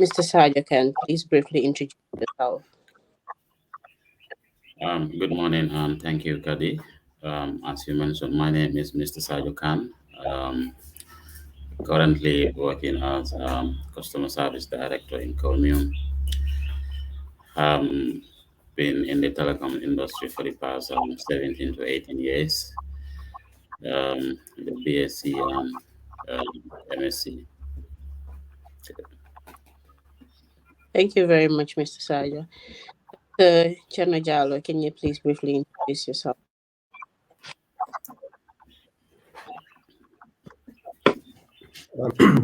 Mr. Sarjo can please briefly introduce yourself. Good morning, and thank you, Kaddy. As you mentioned, my name is Mr. Sarjo Khan. Um, Currently working as customer service director in Colmium. Been in the telecom industry for the past 17 to 18 years. The BSc and MSc. Thank you very much, Mr. Sarjo. Cherno Jallow, can you please briefly introduce yourself?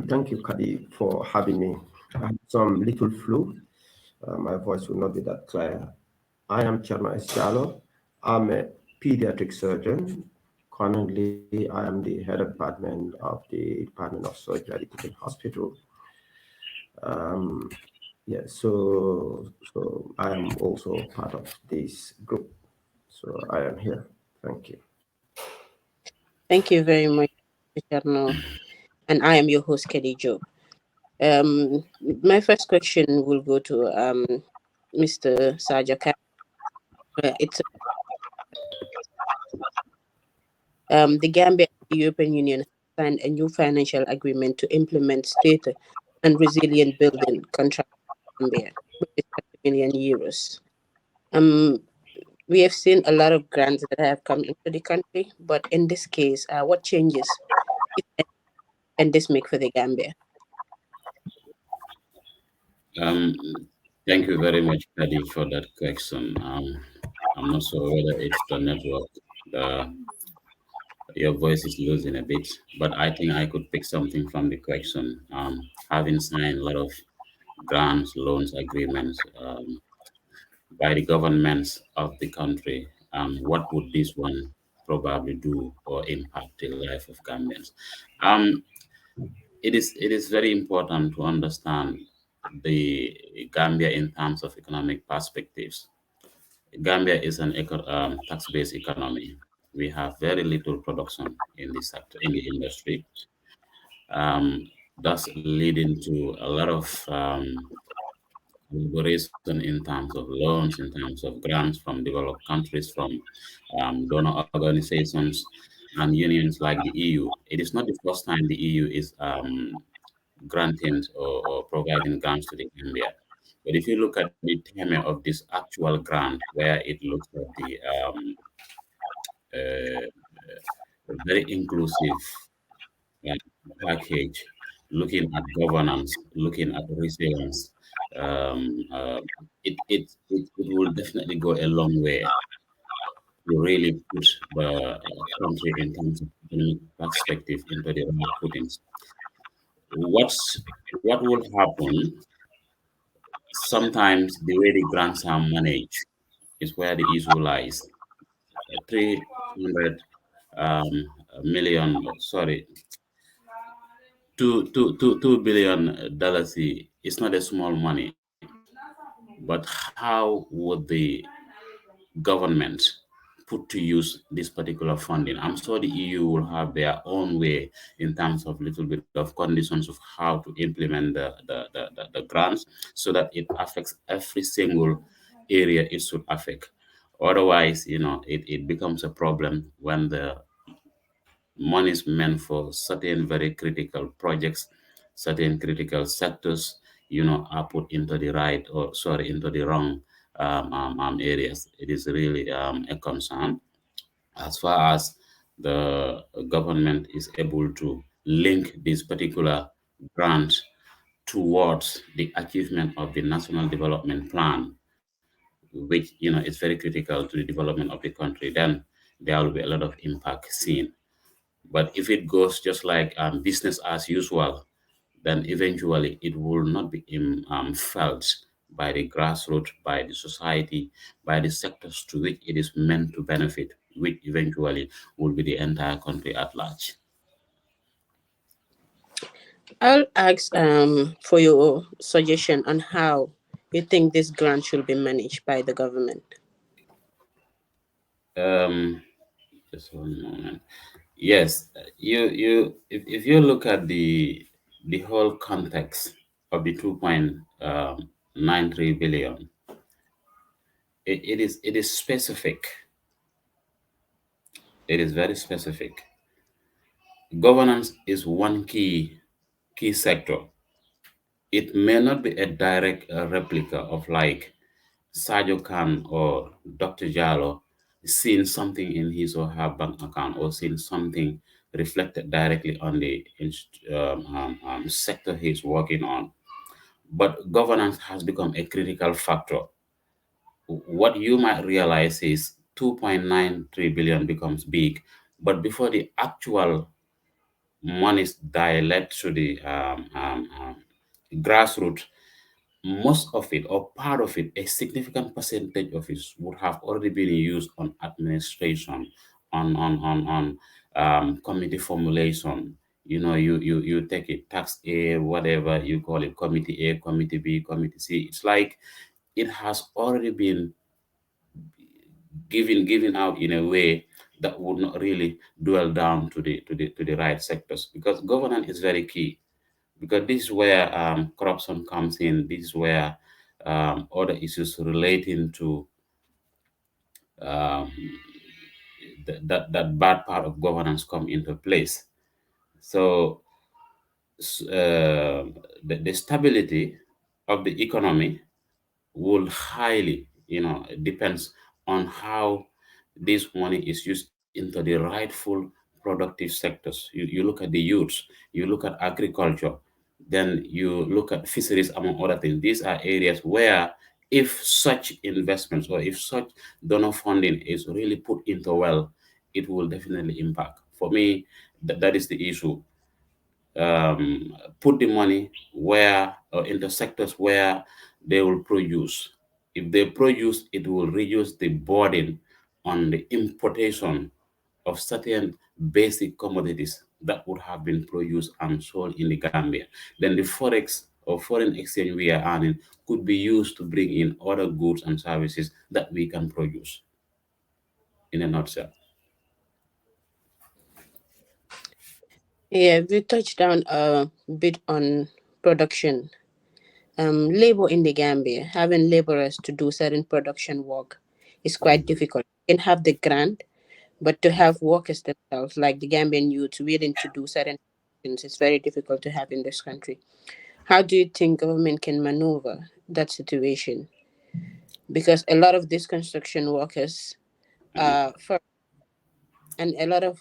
Thank you, Kaddy, for having me. I have some little flu. My voice will not be that clear. I am Cherno Jallow. I'm a pediatric surgeon. Currently, I am the head of department of the Department of Surgery at the Teaching Hospital. Um, yeah, so I am also part of this group. So I am here. Thank you. Thank you very much, Mr. Cherno. And I am your host, Kaddy Jobe. My first question will go to Mr. Sarjo Khan. It's the Gambia and the European Union signed a new financial agreement to implement state and resilient building contract in Gambia, which is 30 million euros. Um, we have seen a lot of grants that have come into the country, but in this case, what changes can this make for the Gambia? Um, Thank you very much, Kaddy, for that question. I'm not sure whether it's the network. The Your voice is losing a bit, but I think I could pick something from the question. Having signed a lot of grants, loans, agreements by the governments of the country, what would this one probably do or impact the life of Gambians? Um, it is very important to understand the Gambia in terms of economic perspectives. Gambia is an tax-based economy. We have very little production in the sector, in the industry, thus leading to a lot of collaboration in terms of loans, in terms of grants from developed countries, from donor organizations and unions like the EU. It is not the first time the EU is granting or providing grants to the Gambia. But if you look at the tenure of this actual grant, where it looks at the uh, very inclusive uh, package, looking at governance, looking at resilience, it will definitely go a long way to really put the country in terms of economic perspective into the right footings. What's what will happen sometimes the way the grants are managed is where the issue lies. 300 um, million, sorry, $2 billion is not a small money, but how would the government put to use this particular funding? I'm sure the EU will have their own way in terms of little bit of conditions of how to implement the grants so that it affects every single area it should affect. Otherwise, it becomes a problem when the money is meant for certain very critical projects, certain critical sectors, are put into the right or sorry into the wrong areas. It is really a concern as far as the government is able to link this particular grant towards the achievement of the national development plan, which is very critical to the development of the country. Then there will be a lot of impact seen. But if it goes just like business as usual, then eventually it will not be felt by the grassroots, by the society, by the sectors to which it is meant to benefit, which eventually will be the entire country at large. I'll ask for your suggestion on how you think this grant should be managed by the government. Um, just one moment. Yes, if you look at the whole context, of the 2.93 billion, it is specific. It is very specific. Governance is one key sector. It may not be a direct replica of like Sarjo Khan or Dr. Jallow seeing something in his or her bank account or seeing something reflected directly on the sector he's working on. But governance has become a critical factor. What you might realize is 2.93 billion becomes big, but before the actual monies dilate to the grassroots, most of it or part of it, a significant percentage of it would have already been used on administration, on committee formulation. You take it tax A, whatever you call it, committee A, committee B, committee C. It's like it has already been given out in a way that would not really dwell down to the right sectors, because governance is very key, because this is where corruption comes in. This is where other issues relating to um, that bad part of governance come into place. So the stability of the economy will highly, depends on how this money is used into the rightful productive sectors. You look at the youths, you look at agriculture, then you look at fisheries, among other things. These are areas where if such investments or if such donor funding is really put into well, it will definitely impact. For me, that is the issue. Put the money where or in the sectors where they will produce. If they produce, it will reduce the burden on the importation of certain basic commodities that would have been produced and sold in the Gambia. Then the forex or foreign exchange we are earning could be used to bring in other goods and services that we can produce. In a nutshell. Yeah, we touched down a bit on production. Labor in the Gambia, having laborers to do certain production work is quite difficult. You can have the grant, but to have workers themselves, like the Gambian youth, willing to do certain things, it's very difficult to have in this country. How do you think government can maneuver that situation? Because a lot of these construction workers are for, and a lot of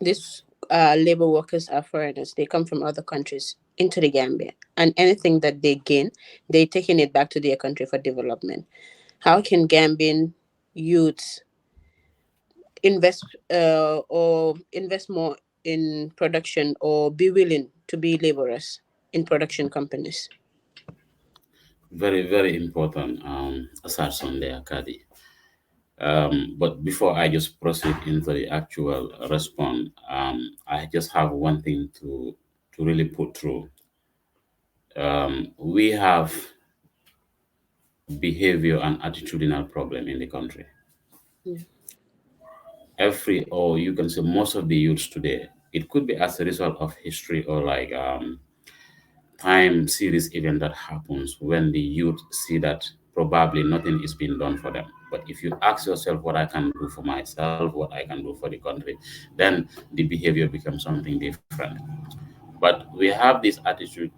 these labor workers are foreigners. They come from other countries into the Gambia, and anything that they gain, they're taking it back to their country for development. How can Gambian youths invest or invest more in production or be willing to be laborers in production companies? Very, very important assertion there, Kaddy. But before I just proceed into the actual response, I just have one thing to really put through. We have behavior and attitudinal problem in the country. Yeah. Every, or you can say most of the youths today, it could be as a result of history or like time series event that happens when the youth see that probably nothing is being done for them. But if you ask yourself what I can do for myself, what I can do for the country, then the behavior becomes something different. But we have this attitude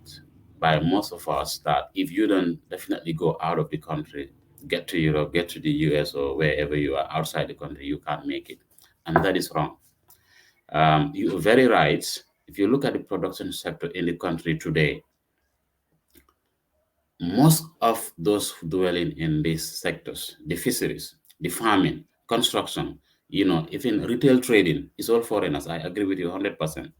by most of us that if you don't definitely go out of the country, get to Europe, get to the US or wherever you are outside the country, you can't make it. And that is wrong. You're very right. If you look at the production sector in the country today, most of those who dwelling in these sectors, the fisheries, the farming, construction, even retail trading is all foreigners. I agree with you 100%.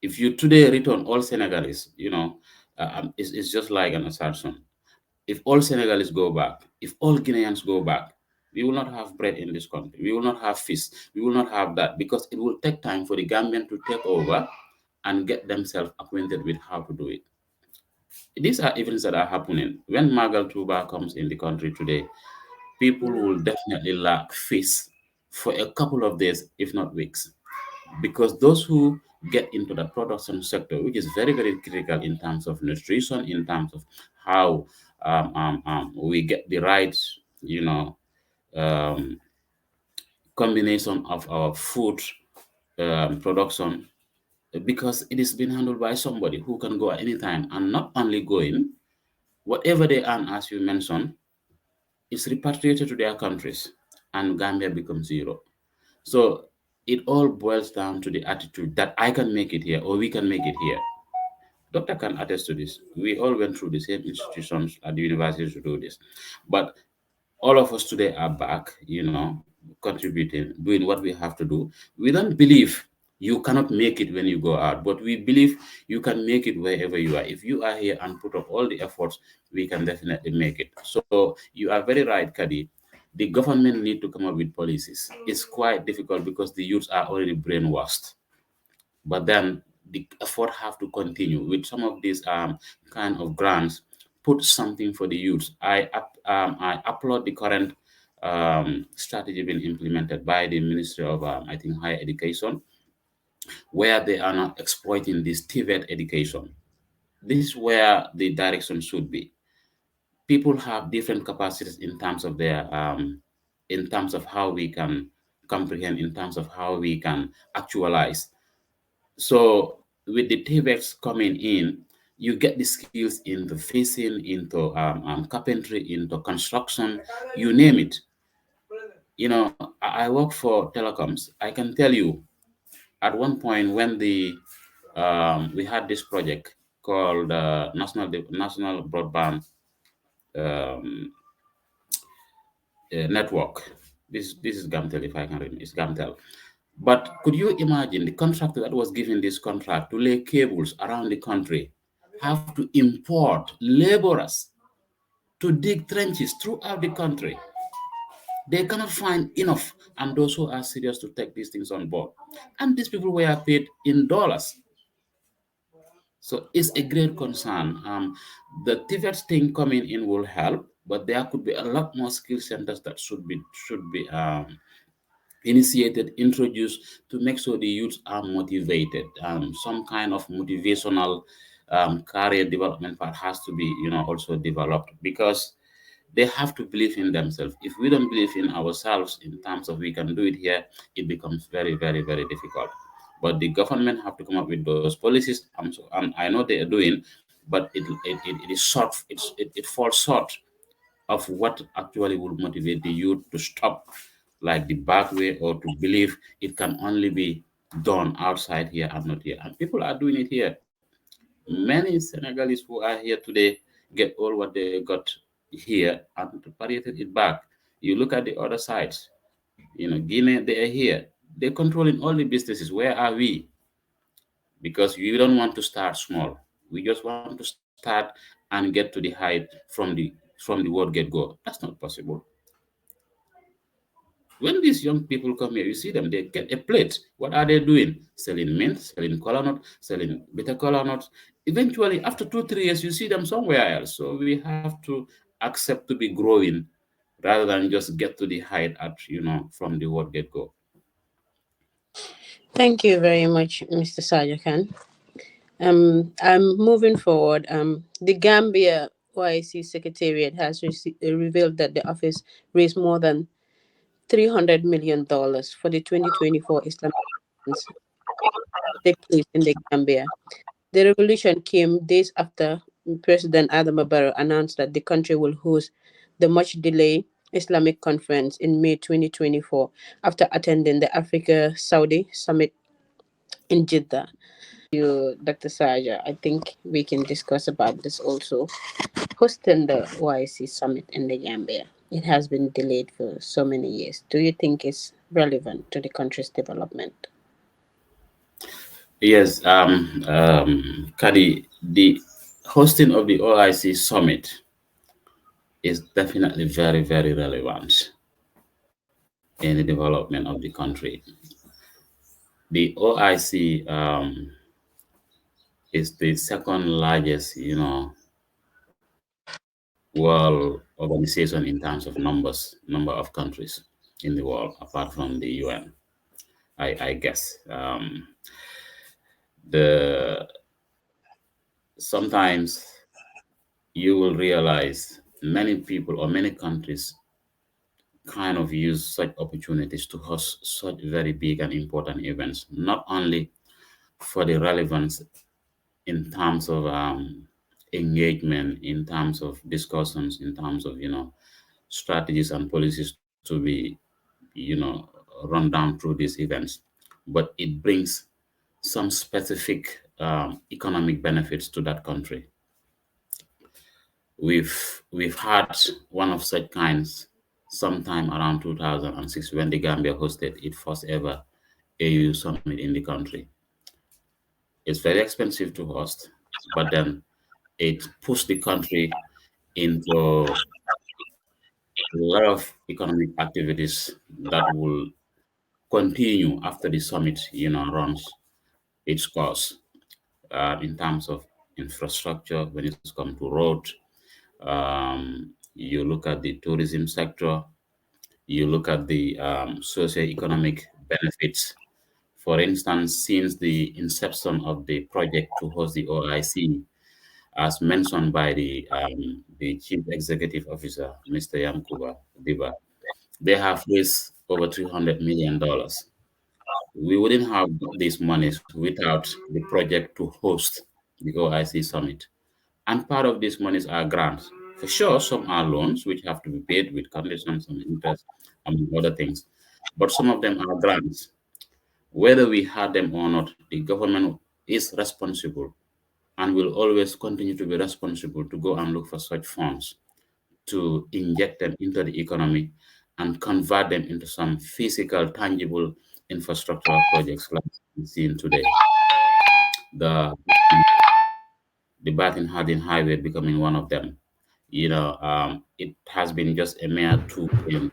If you today return all Senegalese, it's just like an assumption. If all Senegalese go back, if all Guineans go back, we will not have bread in this country. We will not have fish. We will not have that because it will take time for the Gambian to take over and get themselves acquainted with how to do it. These are events that are happening. When Magal Tuba comes in the country today, people will definitely lack fish for a couple of days, if not weeks. Because those who get into the production sector, which is very, very critical in terms of nutrition, in terms of how we get the right, you know, um, combination of our food production, because it is being handled by somebody who can go at any time, and not only going, whatever they earn, as you mentioned, is repatriated to their countries, and Gambia becomes zero. So it all boils down to the attitude that I can make it here or we can make it here. Doctor can attest to this. We all went through the same institutions at the university to do this. But all of us today are back, contributing, doing what we have to do. We don't believe you cannot make it when you go out, but we believe you can make it wherever you are. If you are here and put up all the efforts, we can definitely make it. So you are very right, Kaddy. The government need to come up with policies. It's quite difficult because the youths are already brainwashed, but then the effort have to continue with some of these kind of grants. Put something for the youth. I applaud the current strategy being implemented by the Ministry of I think higher education, where they are not exploiting this TVET education. This is where the direction should be. People have different capacities in terms of their in terms of how we can comprehend, in terms of how we can actualize. So with the TVEX coming in, you get the skills into fishing, into carpentry, into construction, you name it. I work for telecoms. I can tell you, at one point when the we had this project called National Broadband um, Network. This is Gamtel, if I can remember. It's Gamtel. But could you imagine the contractor that was given this contract to lay cables around the country have to import laborers to dig trenches throughout the country? They cannot find enough, and those who are serious to take these things on board. And these people were paid in dollars. So it's a great concern. The TVET thing coming in will help, but there could be a lot more skill centers that should be initiated, introduced, to make sure the youths are motivated. Some kind of motivational career development part has to be, also developed, because they have to believe in themselves. If we don't believe in ourselves in terms of we can do it here, it becomes very, very, very difficult. But the government have to come up with those policies. I know they are doing, but it is short. It falls short of what actually will motivate the youth to stop like the back way, or to believe it can only be done outside here and not here. And people are doing it here. Many Senegalese who are here today get all what they got here and repatriated it back. You look at the other sides, Guinea, they are here. They're controlling all the businesses. Where are we? Because we don't want to start small. We just want to start and get to the height from the word get go. That's not possible. When these young people come here, you see them, they get a plate. What are they doing? Selling mint, selling cola nut, selling bitter cola nuts. Eventually, after 2, 3 years, you see them somewhere else. So we have to accept to be growing rather than just get to the height at, from the word get go. Thank you very much, Mr. Sarjo Khan. I'm moving forward. The Gambia OIC Secretariat has revealed that the office raised more than $300 million for the 2024 Islamic elections take place in the Gambia. The revolution came days after President Adama Barrow announced that the country will host the much delayed Islamic conference in May 2024 after attending the Africa Saudi summit in Jeddah. You, Dr. Saja, I think we can discuss about this also. Hosting the OIC summit in the Gambia, it has been delayed for so many years. Do you think it's relevant to the country's development? Yes, Kaddy, the hosting of the OIC summit is definitely very, very relevant in the development of the country. The OIC is the second largest, world organization in terms of number of countries in the world, apart from the UN, I guess. The sometimes you will realize many people or many countries kind of use such opportunities to host such very big and important events, not only for the relevance in terms of engagement, in terms of discussions, in terms of strategies and policies to be you know run down through these events, but it brings some specific economic benefits to that country. We've had one of such kinds sometime around 2006 when the Gambia hosted its first ever AU summit in the country. It's very expensive to host, but then it pushed the country into a lot of economic activities that will continue after the summit, runs its course in terms of infrastructure when it's come to road. You look at the tourism sector, you look at the socio-economic benefits. For instance, since the inception of the project to host the OIC, as mentioned by the Chief Executive Officer, Mr. Yankuba Diba, they have raised over $300 million. We wouldn't have these monies without the project to host the OIC summit. And part of these monies are grants. For sure, some are loans which have to be paid with conditions and interest, among other things. But some of them are grants. Whether we had them or not, the government is responsible and will always continue to be responsible to go and look for such funds to inject them into the economy and convert them into some physical, tangible infrastructural projects like we've seen today. The the Batin Hardin Highway becoming one of them. It has been just a mere two-lane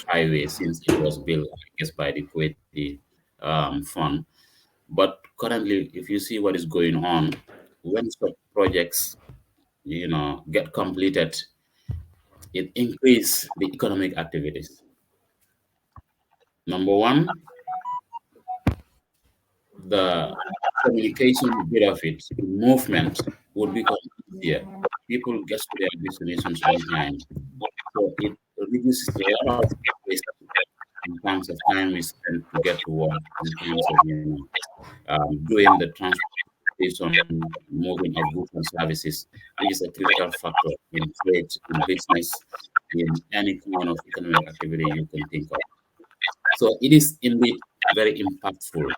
highway since it was built, I guess, by the Kuwaiti fund. But currently, if you see what is going on, when such projects, get completed, it increase the economic activities. Number one, the communication bit of it, the movement would become easier. People get to their destinations on time. So it reduces a lot of waste in terms of time we spend to get to work, in terms of doing the transportation, moving of goods and services, which is a critical factor in trade, in business, in any kind of economic activity you can think of. So it is indeed very impactful,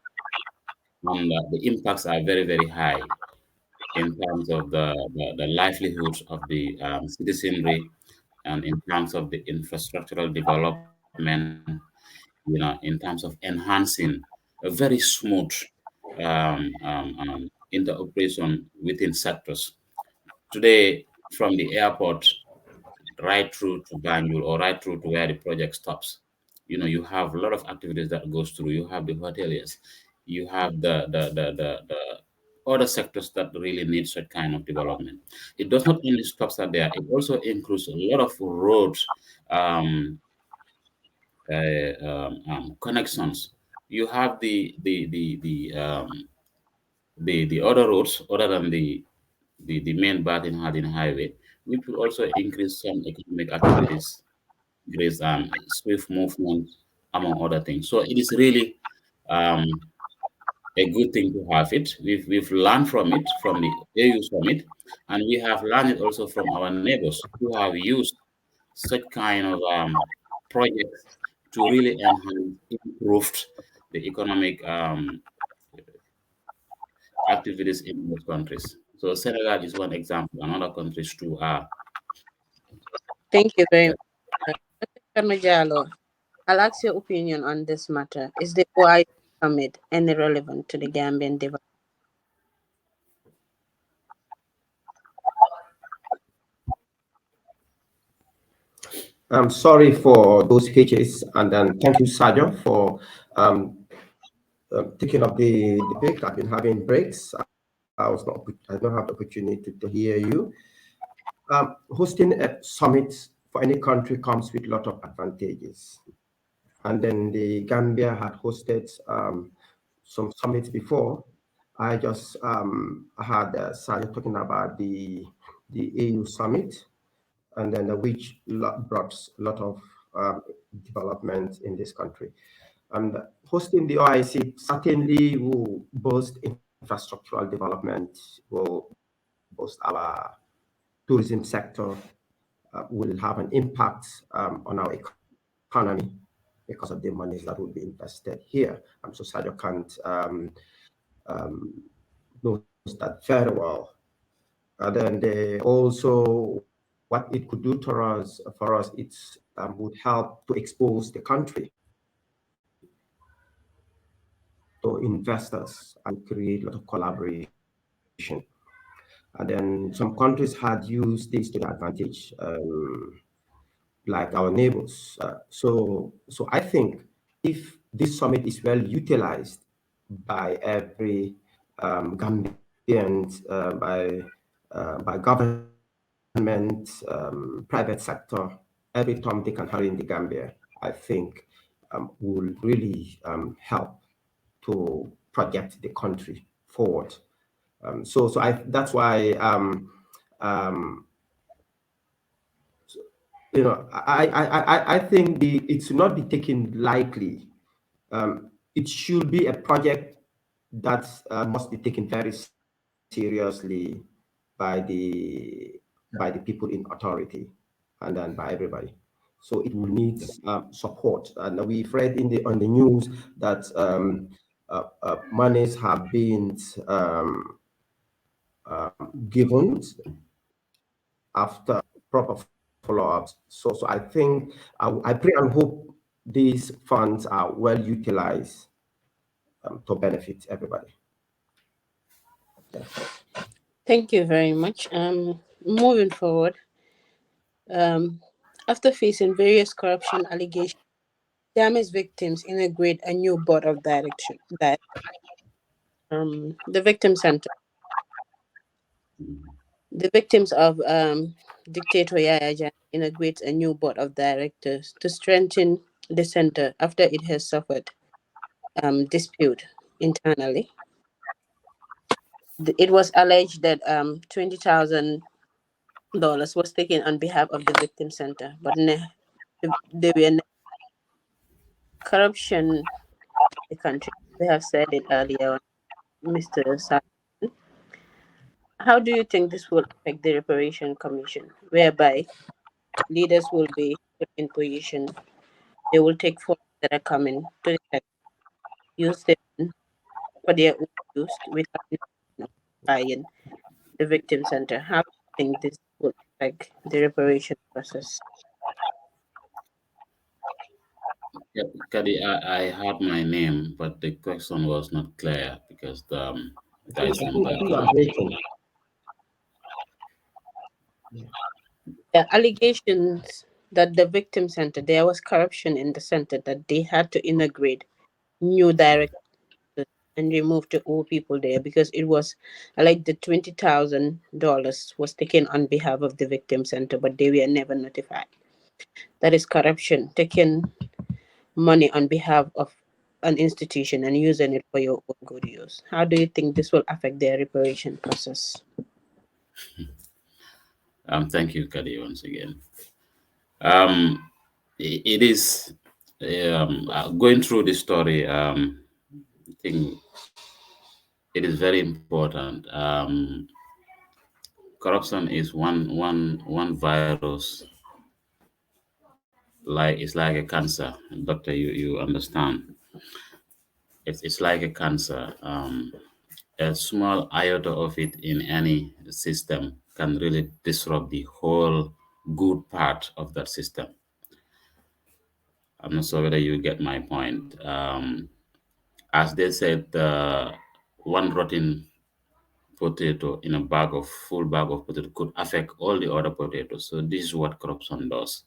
and the impacts are very, very high in terms of the livelihoods of the citizenry and in terms of the infrastructural development, in terms of enhancing a very smooth interoperation within sectors. Today, from the airport right through to Banjul or right through to where the project stops, you have a lot of activities that goes through. You have the hoteliers, you have the other sectors that really need such kind of development. It does not only stops at there; it also includes a lot of roads, um, connections. You have the other roads other than the main Batin Hardin Highway, which will also increase some economic activities, increase swift movement, among other things. So it is really um, a good thing to have it. We've learned from it from the AU summit, and we have learned it also from our neighbors who have used such kind of projects to really enhance, improved the economic activities in those countries. So Senegal is one example, and other countries too are. Thank you very much. Dr. Cherno Jallow, I'll ask your opinion on this matter. Is the OIC summit any relevant to the Gambian development? I'm sorry for those hitches, and then thank you, Sarjo, for um, taking up the debate. I've been having breaks. I don't have the opportunity to hear you. Hosting a summit for any country comes with a lot of advantages. And then the Gambia had hosted some summits before, I just had Sarjo talking about the AU summit, and then brought a lot of um, development in this country. And hosting the OIC certainly will boost infrastructural development, will boost our tourism sector, will have an impact on our economy because of the monies that will be invested here. So Sadio can't um, knows that very well. And then they also what it could do for us, it's would help to expose the country to investors and create a lot of collaboration. And then some countries had used this to their advantage, like our neighbors. So I think if this summit is well utilized by every Gambian, by government, private sector, every Tom, Dick, and Harry in the Gambia, I think will really help to project the country forward. That's why um, I think it should not be taken lightly. It should be a project that must be taken very seriously by the people in authority, and then by everybody. So it will need support. And we've read on the news that monies have been given after proper follow-ups. So I think I pray and hope these funds are well utilized to benefit everybody. Thank you very much. Moving forward, um, after facing various corruption allegations, damage victims integrate a new board of direction. That the victim center, the victims of dictator Yahya Jammeh integrates a new board of directors to strengthen the center after it has suffered dispute internally. It was alleged that $20,000 was taken on behalf of the victim center, but they were corruption in the country. We have said it earlier, Mr. Sarjo. How do you think this will affect the reparation commission, whereby leaders will be put in position? They will take funds that are coming to the country, use them for their own use without buying the victim center. How do you think this will affect the reparation process? Kaddy, I heard my name, but the question was not clear because there is some You are background. breaking. The allegations that the victim center, there was corruption in the center, that they had to integrate new directors and remove the old people there because it was like the $20,000 was taken on behalf of the victim center, but they were never notified. That is corruption, taking money on behalf of an institution and using it for your own good use. How do you think this will affect their reparation process? Thank you, Kaddy, once again. Um, it is going through the story. I think it is very important. Corruption is one virus. It's like a cancer, doctor. You understand? It's like a cancer. A small iota of it in any system can really disrupt the whole good part of that system. I'm not sure whether you get my point. As they said, one rotten potato in a full bag of potato could affect all the other potatoes. So this is what corruption does.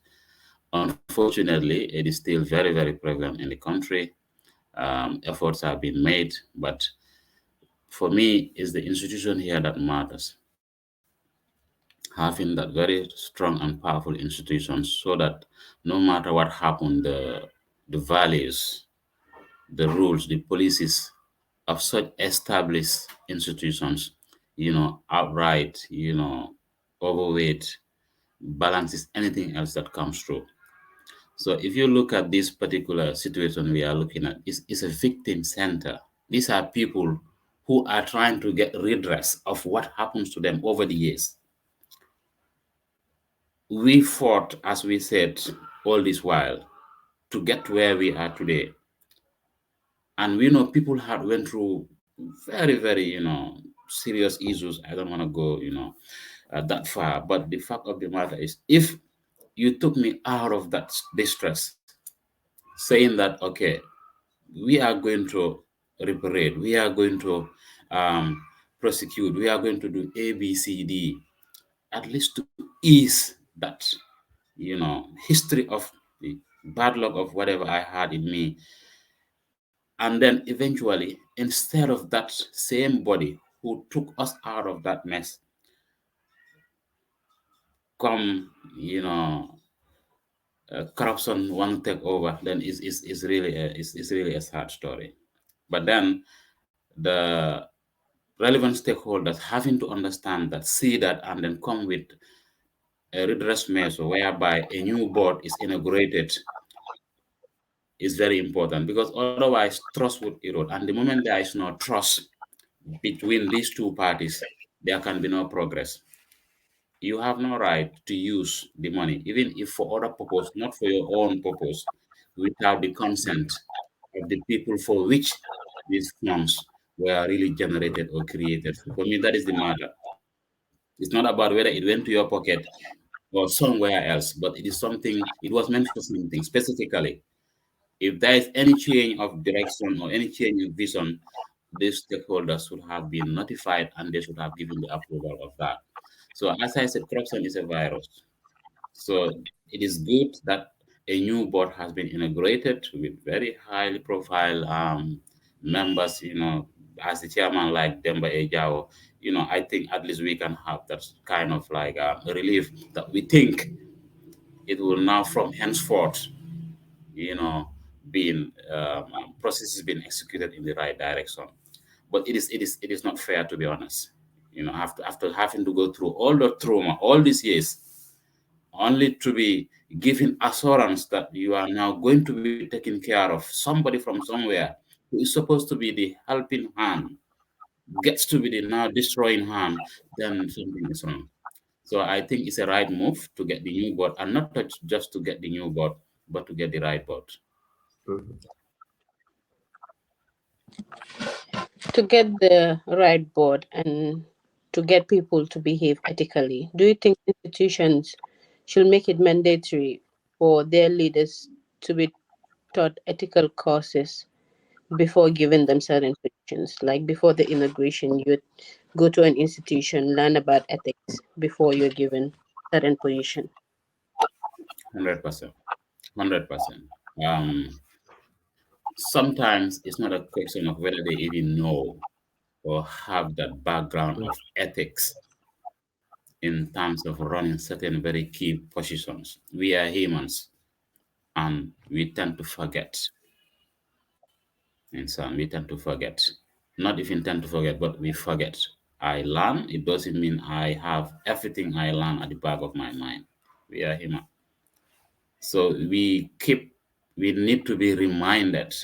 Unfortunately, it is still very prevalent in the country. Efforts have been made, but for me, it's the institution here that matters. Having that very strong and powerful institutions so that no matter what happened, the values, the rules, the policies of such established institutions, outright, overweight, balances anything else that comes through. So if you look at this particular situation we are looking at, it's a victim center. These are people who are trying to get redress of what happens to them over the years. We fought, as we said, all this while to get to where we are today. And we know people had went through very, very, serious issues. I don't want to go, that far. But the fact of the matter is, if you took me out of that distress, saying that, okay, we are going to reparate, we are going to um, prosecute, we are going to do A, B, C, D, at least to ease that, history of the bad luck of whatever I had in me. And then eventually, instead of that same body who took us out of that mess, come, corruption want to take over, then is really a sad story. But then the relevant stakeholders having to understand that, see that, and then come with a redress measure whereby a new board is inaugurated is very important, because otherwise trust would erode. And the moment there is no trust between these two parties, there can be no progress. You have no right to use the money, even if for other purpose, not for your own purpose, without the consent of the people for which these funds were really generated or created. For me, that is the matter. It's not about whether it went to your pocket or somewhere else, but it is something, it was meant for something specifically. If there is any change of direction or any change of vision, these stakeholders should have been notified and they should have given the approval of that. So, as I said, corruption is a virus. So, it is good that a new board has been inaugurated with very highly profile members, as the chairman like Demba Ejao. I think at least we can have that kind of like relief that we think it will now from henceforth, you know, being process is being executed in the right direction. But it is not fair, to be honest. After having to go through all the trauma all these years, only to be given assurance that you are now going to be taken care of, somebody from somewhere who is supposed to be the helping hand gets to be the now destroying hand, then something is wrong. So I think it's a right move to get the new board, and not just to get the new board, but to get the right board. Mhm. To get the right board and to get people to behave ethically, do you think institutions should make it mandatory for their leaders to be taught ethical courses before giving them certain positions? Like before the inauguration, you go to an institution, learn about ethics before you're given certain position. 100%. 100%. Sometimes it's not a question of whether they even know or have that background of ethics in terms of running certain very key positions. We are humans and we tend to forget. And some we tend to forget. Not even tend to forget, but we forget. I learn, it doesn't mean I have everything I learn at the back of my mind. We are human. So we need to be reminded,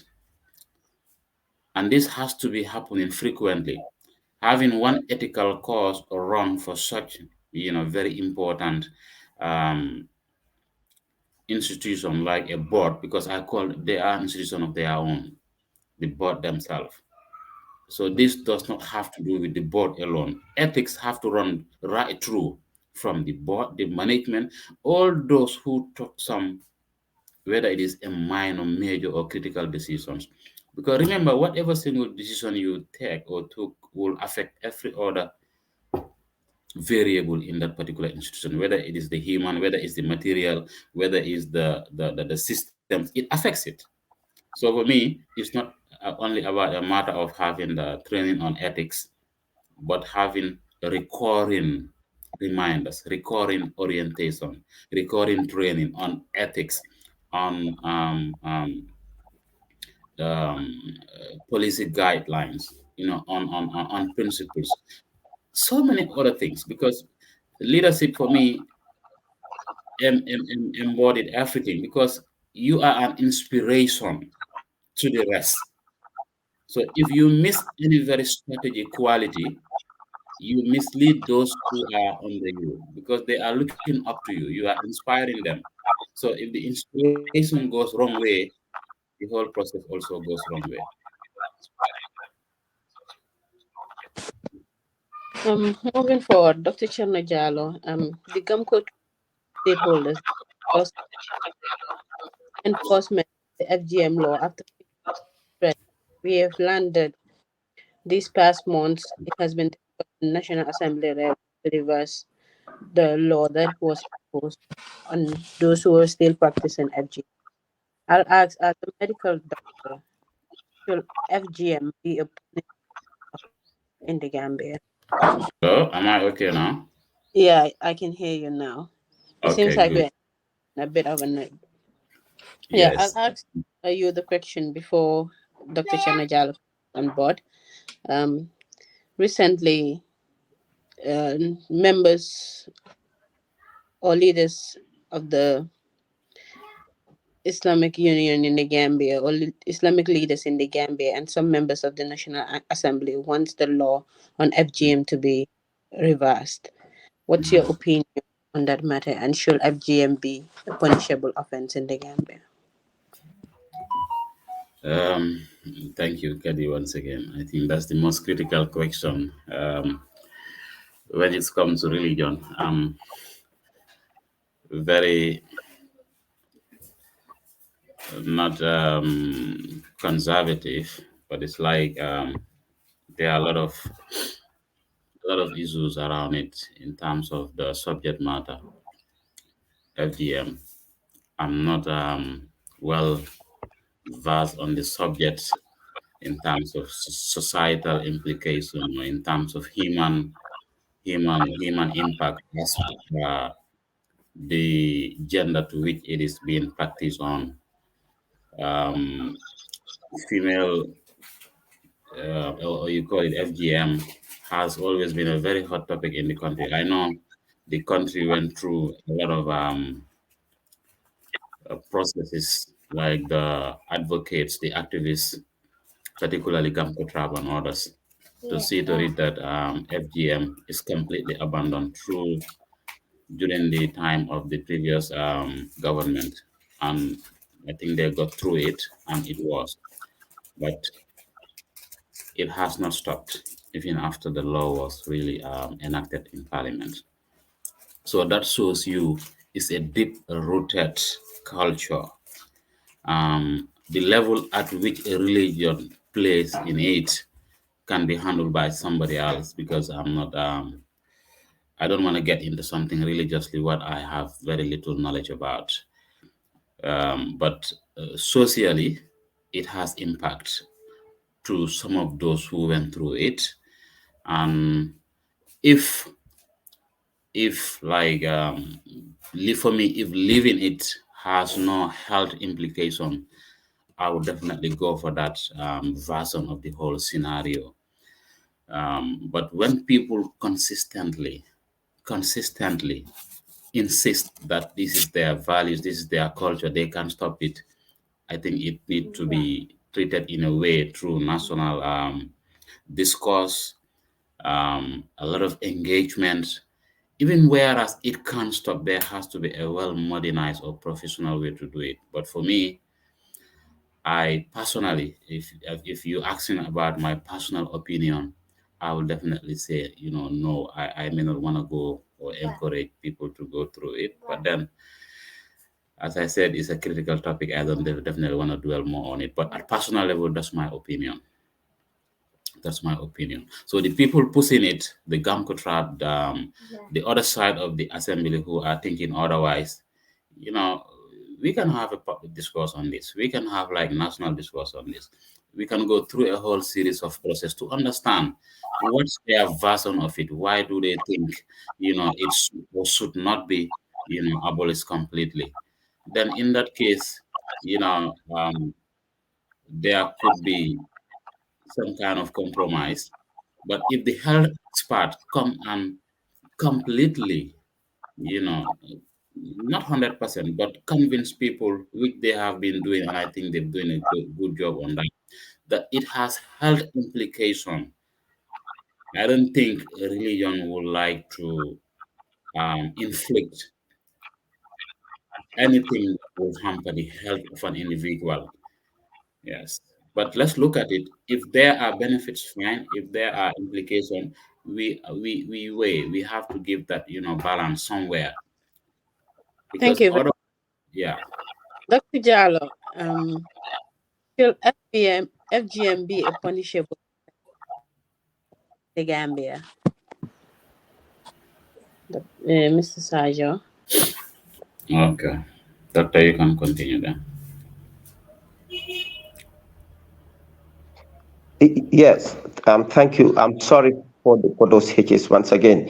and this has to be happening frequently. Having one ethical course or run for such, very important um, institution like a board, because I call they are institution of their own, the board themselves. So this does not have to do with the board alone. Ethics have to run right through from the board, the management, all those who took some, whether it is a minor, major, or critical decisions. Because remember, whatever single decision you take or took will affect every other variable in that particular institution, whether it is the human, whether it's the material, whether it's the systems, it affects it. So for me, it's not only about a matter of having the training on ethics, but having recurring reminders, recurring orientation, recurring training on ethics, on policy guidelines, on principles, so many other things. Because leadership for me embodied everything, because you are an inspiration to the rest. So if you miss any very strategic quality, you mislead those who are under you, because they are looking up to you. You are inspiring them. So if the inspiration goes wrong way, the whole process also goes wrong way. Moving forward, Dr. Cherno Jallow, the GAMCO stakeholders lost enforcement of the FGM law after threat. We have landed these past months. It has been discussed in National Assembly to reverse the law that was proposed on those who are still practicing FGM. I'll ask, as a medical doctor, should FGM be a punishment in the Gambia? So am I okay now? Yeah, I can hear you now. It seems Okay, like good. we're in a bit of a nerd. Yeah, I'll Yes. ask you the question before Dr. Chanajal on board. Um, Recently, members or leaders of the Islamic Union in the Gambia, or Islamic leaders in the Gambia, and some members of the National Assembly wants the law on FGM to be reversed. What's your opinion on that matter? And should FGM be a punishable offense in the Gambia? Um, Thank you, Kaddy, once again. I think that's the most critical question when it's come to religion. Very not conservative, but it's like there are a lot of issues around it in terms of the subject matter. FGM. I'm not well versed on the subject in terms of societal implication, or in terms of human impact, as uh, the gender to which it is being practiced on. Um, Female, or you call it FGM, has always been a very hot topic in the country. I know the country went through a lot of processes, like the advocates, the activists, particularly Gamco Trab and others, to see to it that FGM is completely abandoned through during the time of the previous government. And I think they got through it, and it was. But it has not stopped, even after the law was really enacted in Parliament. So that shows you it's a deep rooted culture. The level at which a religion plays in it can be handled by somebody else, because I don't want to get into something religiously what I have very little knowledge about. But socially, it has impact to some of those who went through it. And if like for me, if living it has no health implication, I would definitely go for that version of the whole scenario. But when people consistently insist that this is their values, this is their culture, they can't stop it. I think it need to be treated in a way through national discourse, a lot of engagement. Even whereas it can't stop, there has to be a well modernized or professional way to do it. But for me, I personally, if you asking about my personal opinion, I will definitely say, no, I may not want to go or encourage people to go through it. But then, as I said, it's a critical topic. I don't definitely want to dwell more on it. But at personal level, that's my opinion. That's my opinion. So the people pushing it, the Gamco tribe, the other side of the assembly who are thinking otherwise, you know, we can have a public discourse on this. We can have like national discourse on this. We can go through a whole series of process to understand what's their version of it. Why do they think, it should or should not be, abolished completely? Then in that case, you know, um, there could be some kind of compromise. But if the health expert come and completely, you know, not 100%, but convince people, which they have been doing, and I think they're doing a good job on that, that it has health implication. I don't think a religion would like to inflict anything that will hamper the health of an individual. Yes. But let's look at it. If there are benefits, fine. If there are implications, we have to give that, balance somewhere. Thank Because you, other, yeah. Dr. Jallow. Should FGM be a punishable in the Gambia? Mr. Sarjo. Okay. Doctor, you can continue then. Yes, thank you. I'm sorry for those hitches once again.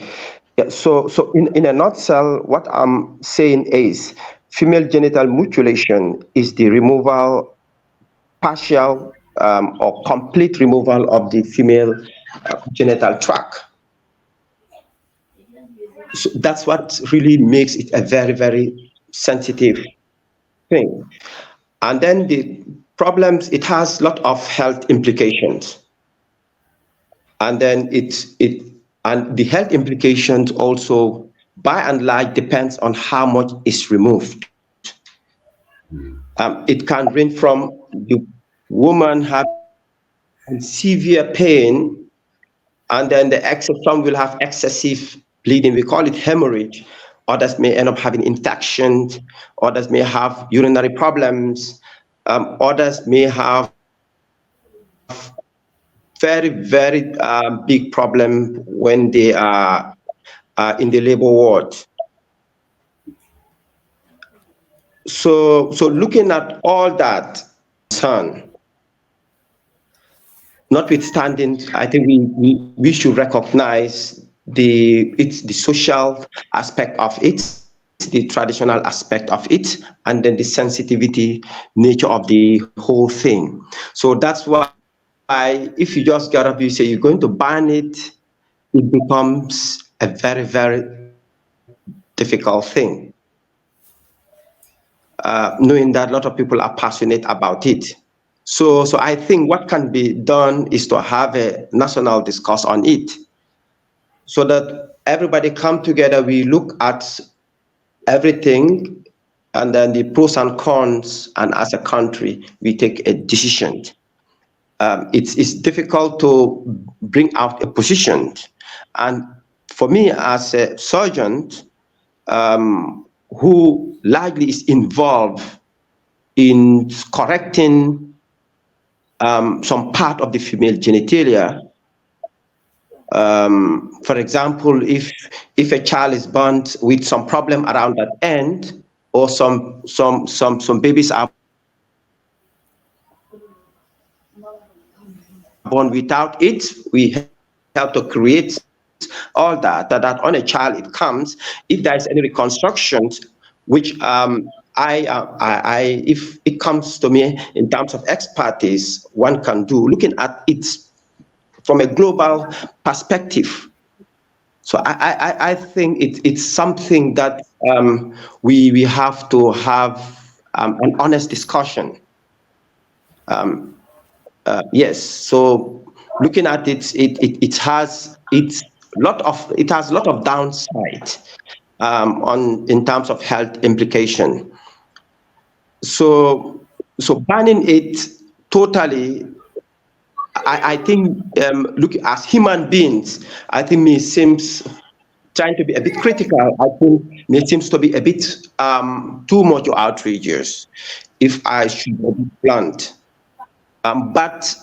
Yeah, so in a nutshell, what I'm saying is female genital mutilation is the removal, partial or complete removal of the female genital tract. So that's what really makes it a very, very sensitive thing. And then the problems, it has a lot of health implications. And then and the health implications also by and large depends on how much is removed. It can range from the woman having severe pain, and then some will have excessive bleeding. We call it hemorrhage. Others may end up having infections. Others may have urinary problems. Others may have very big problem when they are in the labor ward. So looking at all that, son, notwithstanding, I think we should recognize it's the social aspect of it, the traditional aspect of it, and then the sensitivity nature of the whole thing. So that's why if you just get up, you say you're going to ban it, it becomes a very difficult thing. Knowing that a lot of people are passionate about it. So I think what can be done is to have a national discourse on it, so that everybody come together, we look at everything, and then the pros and cons, and as a country, we take a decision. It's difficult to bring out a position. And for me as a surgeon, who largely is involved in correcting some part of the female genitalia. For example, if a child is born with some problem around that end, or some babies are born without it, we help to create all that on a child it comes. If there is any reconstruction, which if it comes to me in terms of expertise, one can do, looking at it from a global perspective. So I think it's something that we have to have an honest discussion. Yes. So looking at it, it has a lot of downside in terms of health implication. So banning it totally, I think, look, as human beings, I think me seems trying to be a bit critical. I think me seems to be a bit too much outrageous, if I should be blunt. But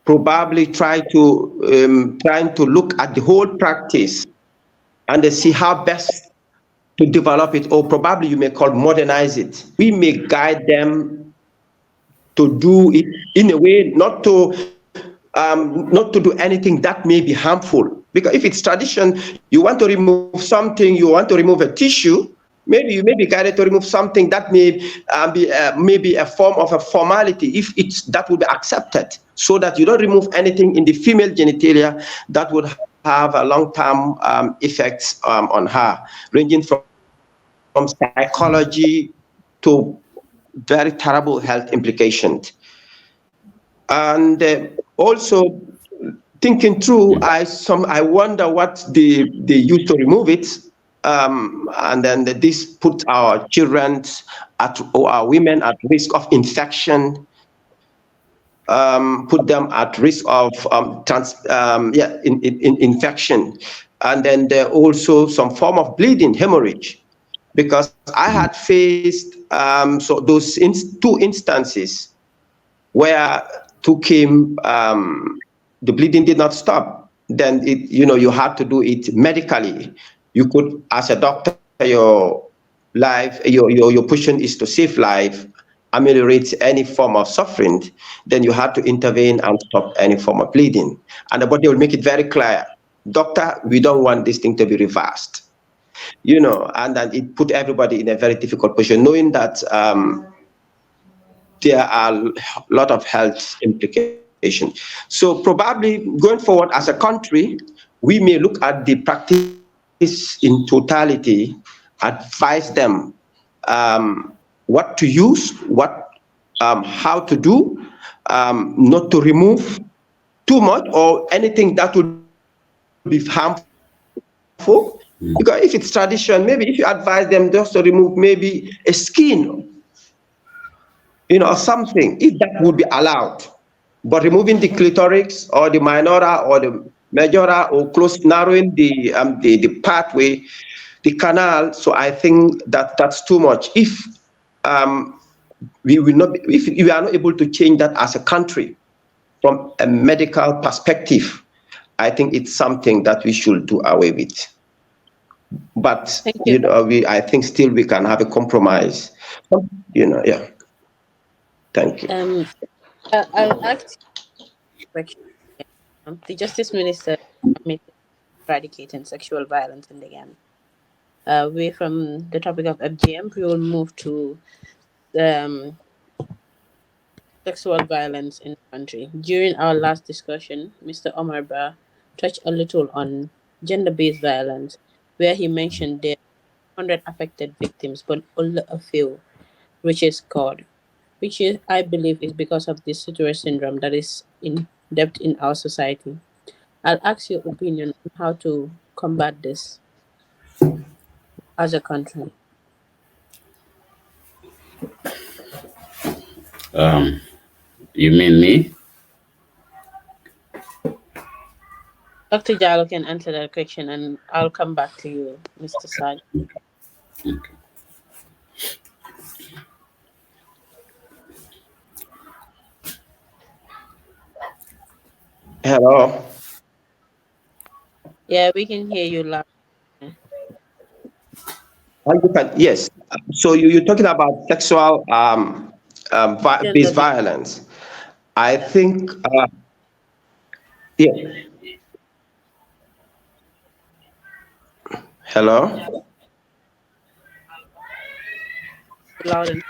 probably trying to look at the whole practice and see how best to develop it, or probably you may call modernize it. We may guide them to do it in a way not to do anything that may be harmful. Because if it's tradition, you want to remove something, you want to remove a tissue, maybe you may be guided to remove something that may be maybe a form of a formality, if it's that would be accepted, so that you don't remove anything in the female genitalia that would have a long-term effects on her, ranging from psychology to very terrible health implications. And also thinking through, I wonder what they used to remove it, and then this put our children at, or our women at risk of infection, put them at risk of infection, and then there also some form of bleeding, hemorrhage, because I had faced two instances where two came, the bleeding did not stop. Then you had to do it medically. You could, as a doctor, your life, your position is to save life, ameliorate any form of suffering. Then you had to intervene and stop any form of bleeding. And the body will make it very clear, doctor, we don't want this thing to be reversed. And then it put everybody in a very difficult position, knowing that there are a lot of health implications. So probably going forward as a country, we may look at the practice in totality, advise them what to use, how to do, not to remove too much or anything that would be harmful. Because if it's tradition, maybe if you advise them just to remove maybe a skin, or something, if that would be allowed. But removing the clitoris or the minora or the majora or close narrowing the pathway, the canal. So I think that that's too much. If we will not, if we are not able to change that as a country from a medical perspective, I think it's something that we should do away with. But Thank you. I think still we can have a compromise. Yeah. Thank you. I'll ask you a question. The Justice Minister committed eradicating sexual violence in the Gambia. Away from the topic of FGM, we will move to um, sexual violence in the country. During our last discussion, Mr. Omar Ba touched a little on gender based violence, where he mentioned there are 100 affected victims, but only a few, which is scored, which is, I believe, is because of this situation syndrome that is in depth in our society. I'll ask your opinion on how to combat this as a country. You mean me? Dr. Jallow can answer that question, and I'll come back to you, Mr. Sarjo. Okay. Hello. Yeah, we can hear you loud. Yes. So you're talking about sexual based Gender based. violence. I think, yeah. Hello. Loud and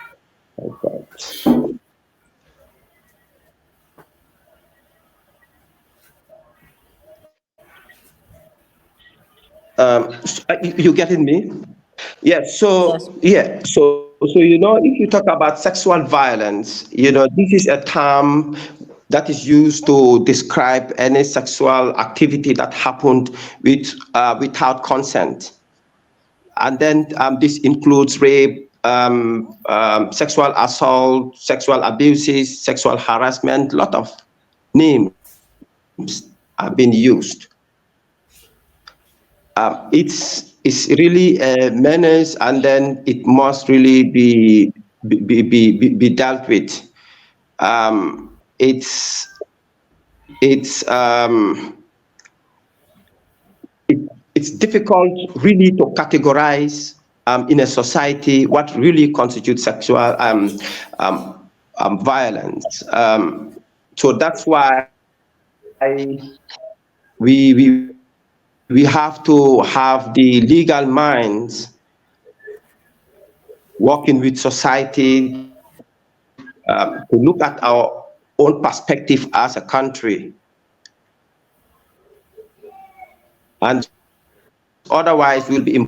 Okay. You getting me? Yes. yes. So if you talk about sexual violence, this is a term that is used to describe any sexual activity that happened without consent. And then this includes rape, sexual assault, sexual abuses, sexual harassment. A lot of names have been used. It's really a menace, and then it must really be dealt with. It's it's um, it, it's difficult really to categorize in a society what really constitutes sexual violence. So that's why we have to have the legal minds working with society to look at our own perspective as a country, and otherwise we'll be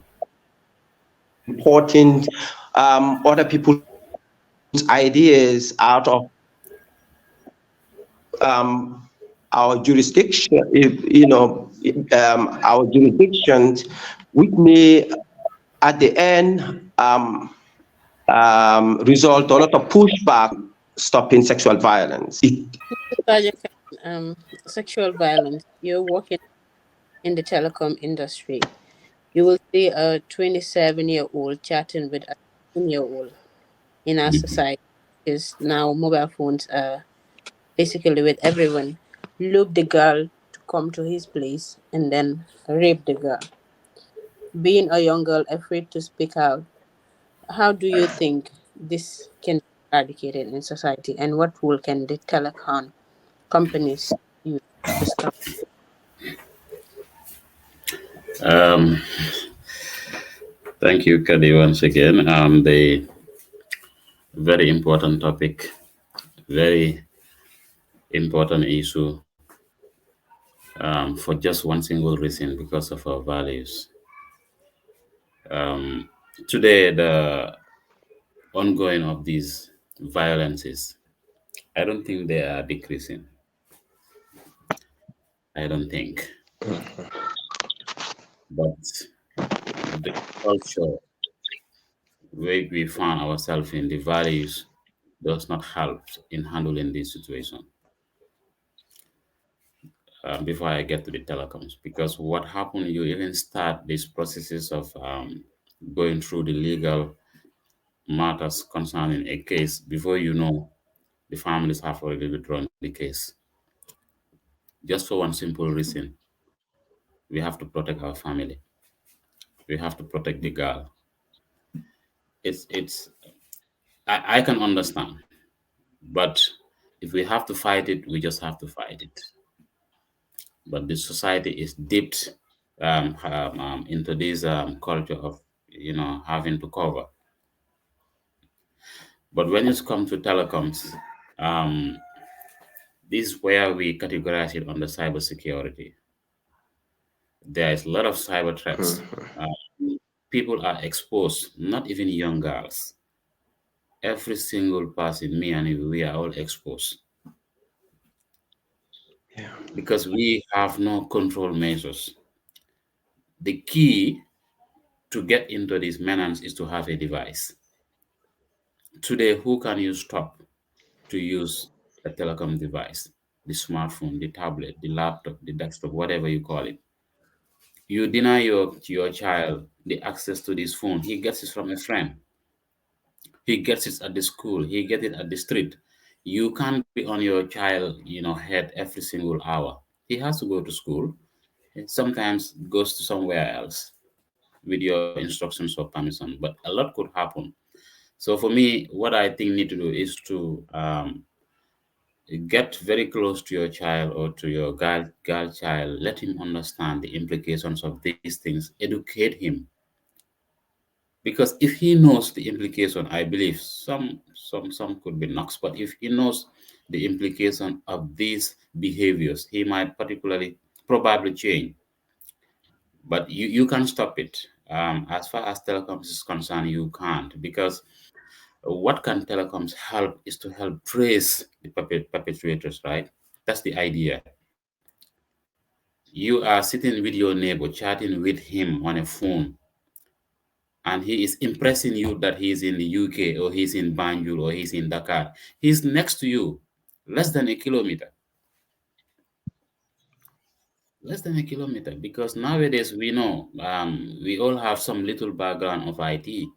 importing other people's ideas out of our jurisdiction, our jurisdictions, which may at the end result a lot of pushback stopping sexual violence. Sarjo, sexual violence. You're working in the telecom industry. You will see a 27-year-old chatting with a 16-year-old in our society. Because now mobile phones are basically with everyone. Loop the girl to come to his place and then rape the girl. Being a young girl afraid to speak out, how do you think this can be eradicated in society, and what role can the telecom companies use to stop? Um, Thank you, Kaddy, once again. The very important topic, very important issue, for just one single reason, because of our values. Um, Today, the ongoing of these violences, I don't think they are decreasing. I don't think. But the culture where we find ourselves in, the values, does not help in handling this situation. Before I get to the telecoms, because what happened, you even start these processes of going through the legal matters concerning a case. Before you know, the families have already withdrawn the case, just for one simple reason: we have to protect our family, we have to protect the girl. It's I can understand, but if we have to fight it, we just have to fight it. But the society is dipped into this culture of, having to cover. But when it's come to telecoms, um, this is where we categorize it under cybersecurity. There is a lot of cyber threats. Uh, People are exposed, not even young girls. Every single person, me and you, we are all exposed because we have no control measures. The key to get into these menace is to have a device. Today, who can you stop to use a telecom device? The smartphone, the tablet, the laptop, the desktop, whatever you call it. You deny your child the access to this phone. He gets it from a friend. He gets it at the school. He gets it at the street. You can't be on your child, head every single hour. He has to go to school. And sometimes goes to somewhere else with your instructions or permission. But a lot could happen. So for me, what I think need to do is to get very close to your child or to your girl child. Let him understand the implications of these things. Educate him, because if he knows the implication, I believe some could be knocks, but if he knows the implication of these behaviors, he might particularly probably change. But you can stop it. As far as telecoms is concerned, you can't, because what can telecoms help is to help trace the perpetrators, right? That's the idea. You are sitting with your neighbor, chatting with him on a phone, and he is impressing you that he's in the UK or he's in Banjul or he's in Dakar. He's next to you, less than a kilometer, less than a kilometer. Because nowadays we know, we all have some little background of IT.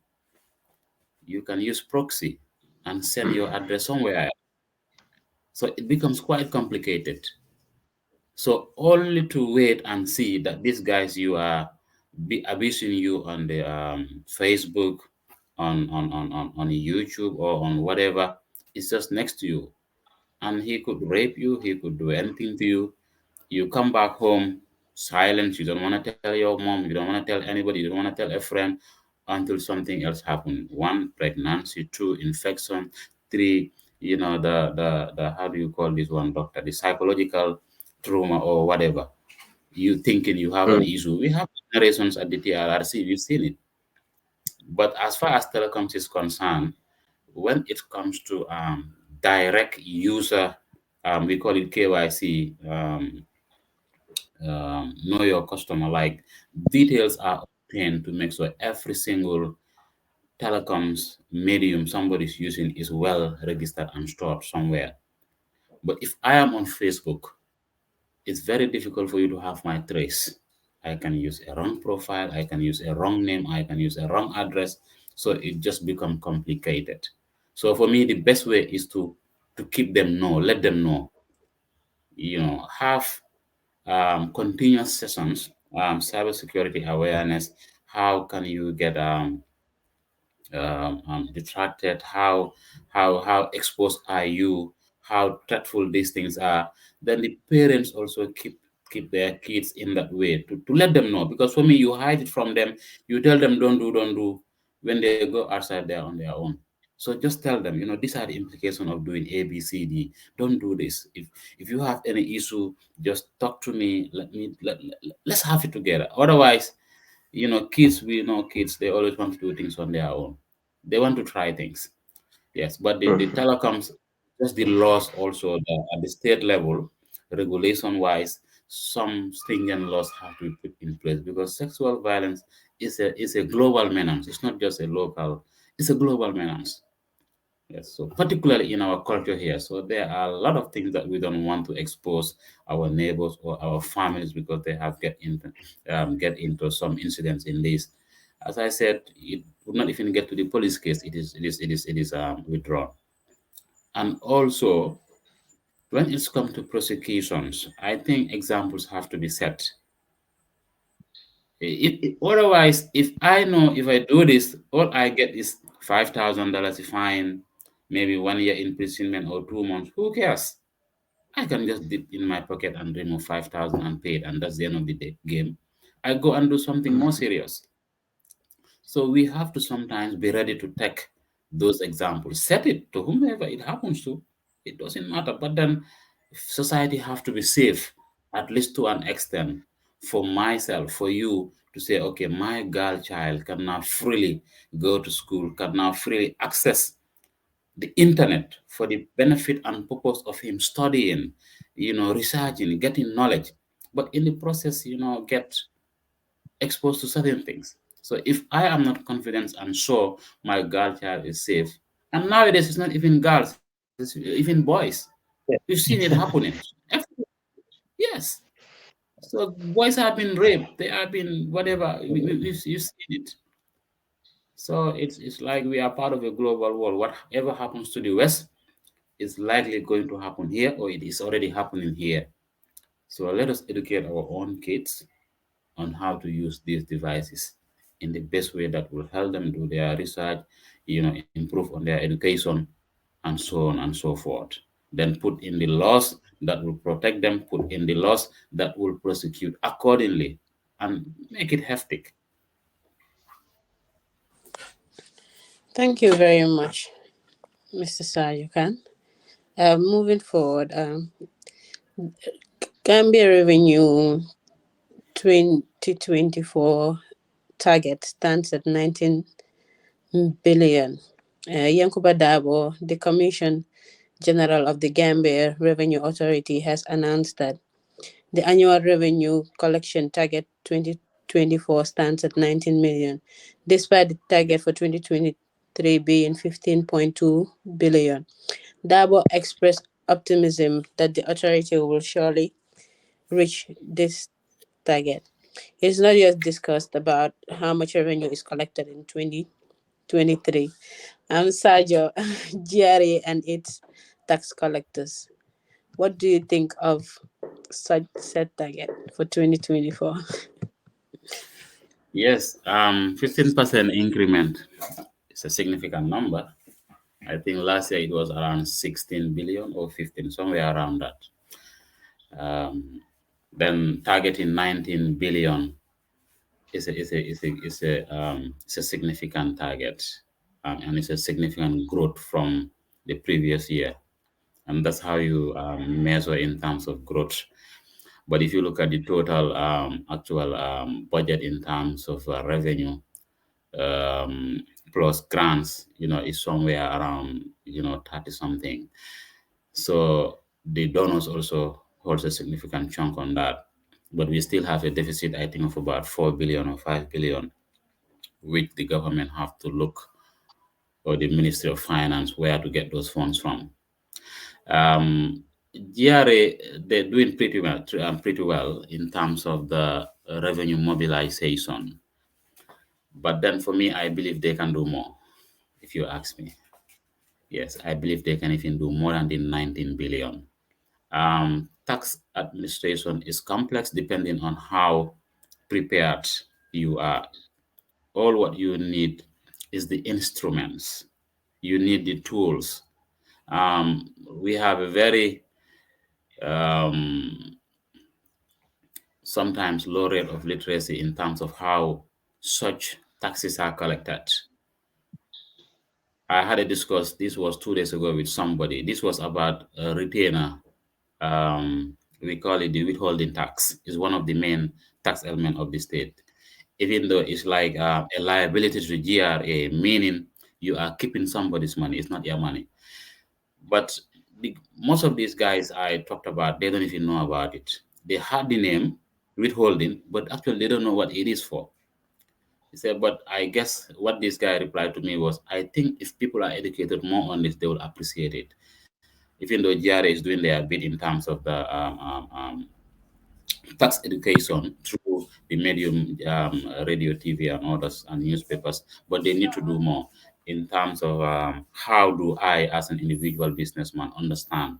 You can use proxy and send your address somewhere else. So it becomes quite complicated. So only to wait and see that these guys you are abusing you on the Facebook, on YouTube or on whatever, is just next to you, and he could rape you. He could do anything to you. You come back home silent. You don't want to tell your mom. You don't want to tell anybody. You don't want to tell a friend until something else happens. One, pregnancy. Two, infection. Three, the how do you call this one, doctor? The psychological trauma or whatever. You thinking you have an Mm. issue. We have generations at the TRRC. We've seen it. But as far as telecoms is concerned, when it comes to direct user, we call it KYC, know your customer, like details are obtained to make sure every single telecoms medium somebody's using is well registered and stored somewhere. But if I am on Facebook, it's very difficult for you to have my trace. I can use a wrong profile, I can use a wrong name, I can use a wrong address, so it just become complicated. So for me, the best way is to keep them know, let them know, have continuous sessions, cybersecurity awareness. How can you get detracted? How exposed are you? How dreadful these things are? Then the parents also keep their kids in that way to let them know. Because for me, you hide it from them. You tell them don't do. When they go outside, they're on their own. So just tell them, these are the implications of doing A, B, C, D. Don't do this. If you have any issue, just talk to me. Let's have it together. Otherwise, kids, we know kids, they always want to do things on their own. They want to try things. Yes, but the Mhm. telecoms, just the laws also at the state level, regulation wise, some stringent laws have to be put in place because sexual violence is a global menace. It's not just a local, it's a global menace. Yes, so particularly in our culture here, so there are a lot of things that we don't want to expose our neighbors or our families because they have get into some incidents in this. As I said, it would not even get to the police case. It is withdrawn. And also, when it's come to prosecutions, I think examples have to be set. Otherwise, if I know if I do this, all I get is $5,000 fine, maybe 1 year imprisonment or 2 months. Who cares? I can just dip in my pocket and remove 5,000 and pay it, and that's the end of the day game. I go and do something more serious. So we have to sometimes be ready to take those examples, set it to whomever it happens to. It doesn't matter. But then society have to be safe, at least to an extent, for myself, for you to say, okay, my girl child can now freely go to school, can now freely access the internet for the benefit and purpose of him studying, researching, getting knowledge. But in the process, get exposed to certain things. So if I am not confident and sure my girl child is safe, and nowadays it's not even girls, it's even boys. We've seen it happening. Yes. So boys have been raped, they have been whatever. You've seen it. So it's like we are part of a global world. Whatever happens to the West is likely going to happen here, or it is already happening here. So let us educate our own kids on how to use these devices in the best way that will help them do their research, improve on their education, and so on and so forth. Then put in the laws that will protect them, put in the laws that will prosecute accordingly, and make it hefty. Thank you very much, Mr. Sarjo Khan. Moving forward, Gambia revenue 2024 target stands at 19 billion. Yankuba Dabo, the Commission General of the Gambia Revenue Authority, has announced that the annual revenue collection target 2024 stands at 19 million, despite the target for 2023 being 15.2 billion. Dabo expressed optimism that the authority will surely reach this target. It's not just discussed about how much revenue is collected in 2023. Sarjo, GRA and its tax collectors. What do you think of such set target for 2024? Yes, 15% increment is a significant number. I think last year it was around 16 billion or 15, somewhere around that. Um, then targeting 19 billion it's a significant target, and it's a significant growth from the previous year, and that's how you measure in terms of growth. But if you look at the total actual budget in terms of revenue, um, plus grants, is somewhere around 30 something. So the donors also holds a significant chunk on that, but we still have a deficit, I think, of about 4 billion or 5 billion, which the government have to look, or the Ministry of Finance, where to get those funds from. Um, GRA, they're doing pretty well in terms of the revenue mobilization. But then for me, I believe they can do more. If you ask me, yes, I believe they can even do more than the 19 billion. Tax administration is complex depending on how prepared you are. All what you need is the instruments. You need the tools. Um, we have a very um, sometimes low rate of literacy in terms of how such taxes are collected. I had a discuss. This was 2 days ago with somebody. This was about a retainer. We call it the withholding tax. Is one of the main tax element of the state. Even though it's like a liability to GRA, meaning you are keeping somebody's money. It's not your money. But most of these guys I talked about, they don't even know about it. They had the name withholding, but actually they don't know what it is for. He said, but I guess what this guy replied to me was, I think if people are educated more on this, they will appreciate it. Even though GRA is doing their bit in terms of the tax education through the medium, radio, TV, and others, and newspapers, but they need to do more in terms of how do I, as an individual businessman, understand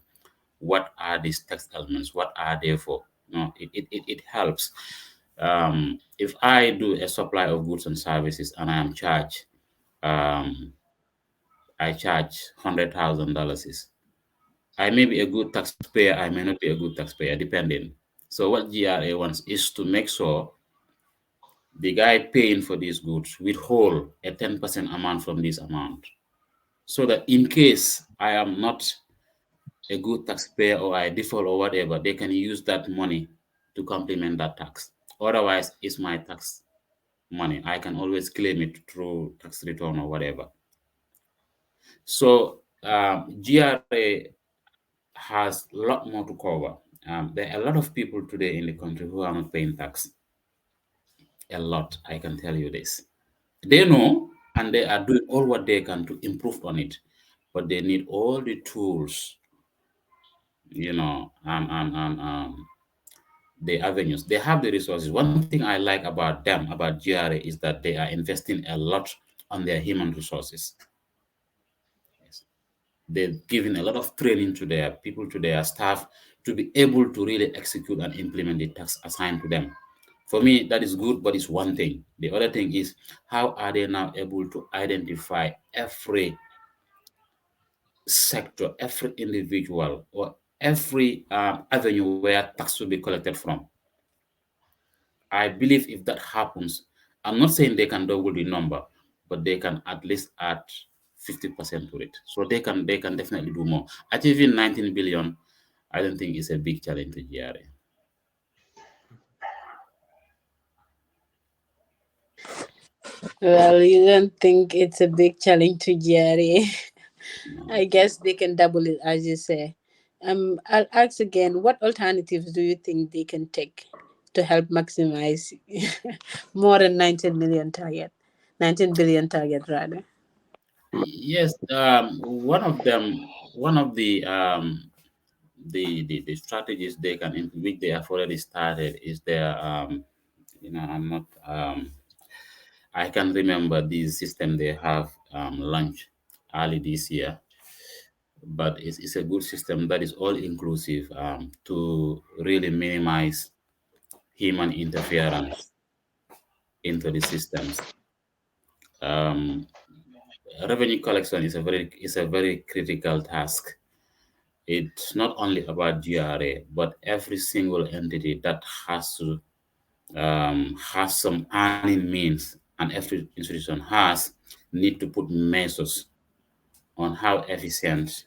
what are these tax elements, what are they for? It helps. If I do a supply of goods and services and I am charged, um, I charge $100,000. I may be a good taxpayer, I may not be a good taxpayer, depending. So what GRA wants is to make sure the guy paying for these goods withhold a 10% amount from this amount, so that in case I am not a good taxpayer or I default or whatever, they can use that money to complement that tax. Otherwise, it's my tax money. I can always claim it through tax return or whatever. So GRA has a lot more to cover. There are a lot of people today in the country who are not paying tax. A lot, I can tell you this. They know and they are doing all what they can to improve on it, but they need all the tools, the avenues. They have the resources. One thing I like about them, about GRA, is that they are investing a lot on their human resources. Yes. They're giving a lot of training to their people, to their staff, to be able to really execute and implement the tasks assigned to them. For me, that is good, but it's one thing. The other thing is, how are they now able to identify every sector, every individual, or every avenue where tax will be collected from? I believe if that happens, I'm not saying they can double the number, but they can at least add 50% to it. So they can definitely do more. Achieving 19 billion, I don't think is a big challenge to GRA. Well, you don't think it's a big challenge to GRA? No. I guess they can double it, as you say. I'll ask again, what alternatives do you think they can take to help maximize more than 19 million target, 19 billion target rather? Yes, one of them, one of the strategies they can which they have already started is their I'm not I can remember the system they have launched early this year, but it's a good system that is all inclusive to really minimize human interference into the systems. Um, Revenue collection is a very critical task. It's not only about GRA, but every single entity that has to has some earning means, and every institution has, need to put measures on how efficient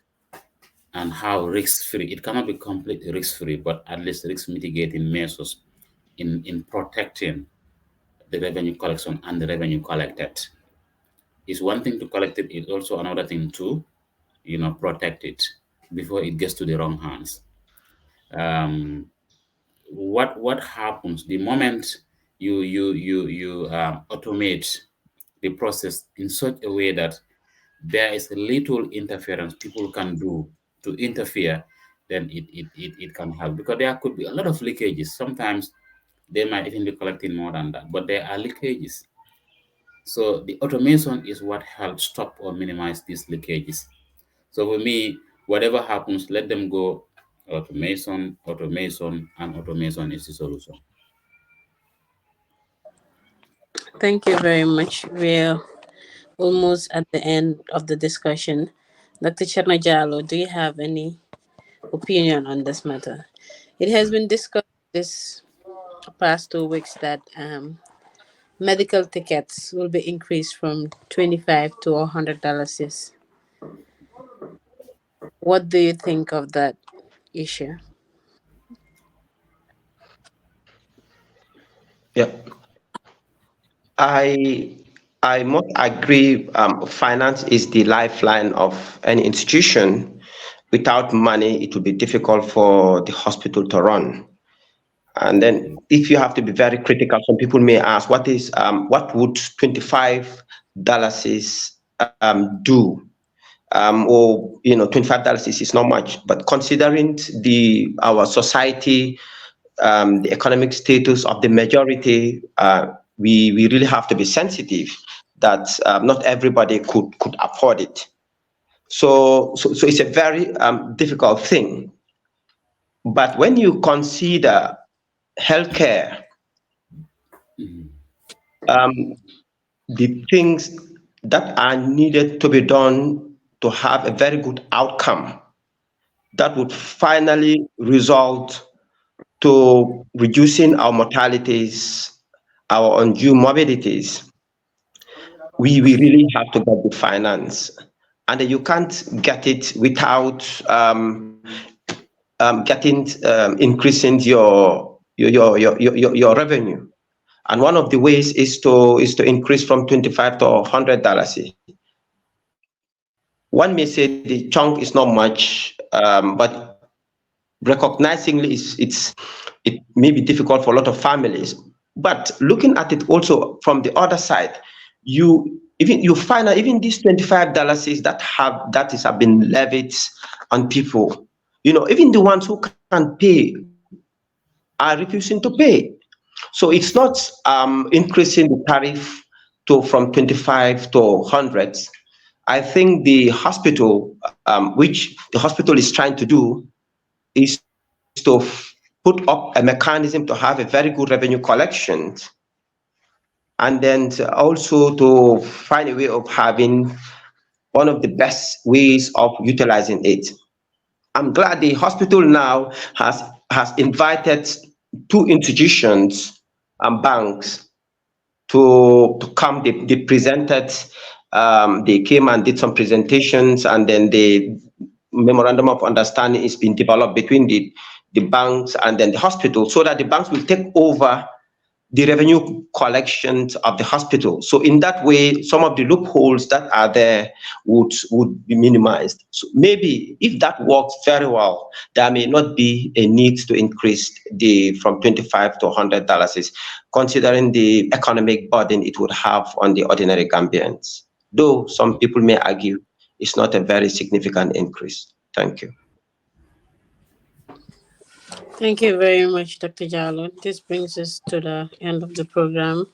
and how risk-free. It cannot be completely risk-free, but at least risk mitigating measures in protecting the revenue collection and the revenue collected. It's one thing to collect it, it's also another thing to, protect it before it gets to the wrong hands. Um, what happens the moment you automate the process in such a way that there is little interference people can do to interfere, then it can help, because there could be a lot of leakages. Sometimes they might even be collecting more than that, but there are leakages. So the automation is what helps stop or minimize these leakages. So for me, whatever happens, let them go. Automation, automation, and automation is the solution. Thank you very much. We're almost at the end of the discussion. Dr. Cherno Jallow, do you have any opinion on this matter? It has been discussed this past 2 weeks that medical tickets will be increased from $25 to $100. What do you think of that issue? Yeah, I I must agree. Finance is the lifeline of any institution. Without money, it would be difficult for the hospital to run. And then, if you have to be very critical, some people may ask, what would $25 is do? Or $25 is not much, but considering the our society, the economic status of the majority, we really have to be sensitive that not everybody could afford it. So it's a very difficult thing. But when you consider healthcare, um, the things that are needed to be done to have a very good outcome that would finally result to reducing our mortalities, our undue morbidities, we really have to get the finance. And you can't get it without getting increasing your revenue. And one of the ways is to increase from 25 to $100. One may say the chunk is not much, but recognizingly it may be difficult for a lot of families. But looking at it also from the other side, you find out even these $25 is have been levied on people. Even the ones who can pay are refusing to pay. So it's not increasing the tariff to from 25 to hundreds. I think the hospital, which the hospital is trying to do, is to put up a mechanism to have a very good revenue collection, and then also to find a way of having one of the best ways of utilizing it. I'm glad the hospital now has invited two institutions and banks to come. They presented, they came and did some presentations, and then the memorandum of understanding is being developed between the banks and then the hospital, so that the banks will take over the revenue collections of the hospital. So in that way, some of the loopholes that are there would be minimized. So maybe if that works very well, there may not be a need to increase the from 25 to $100, considering the economic burden it would have on the ordinary Gambians. Though some people may argue it's not a very significant increase. Thank you. Thank you very much, Dr. Jallow. This brings us to the end of the program.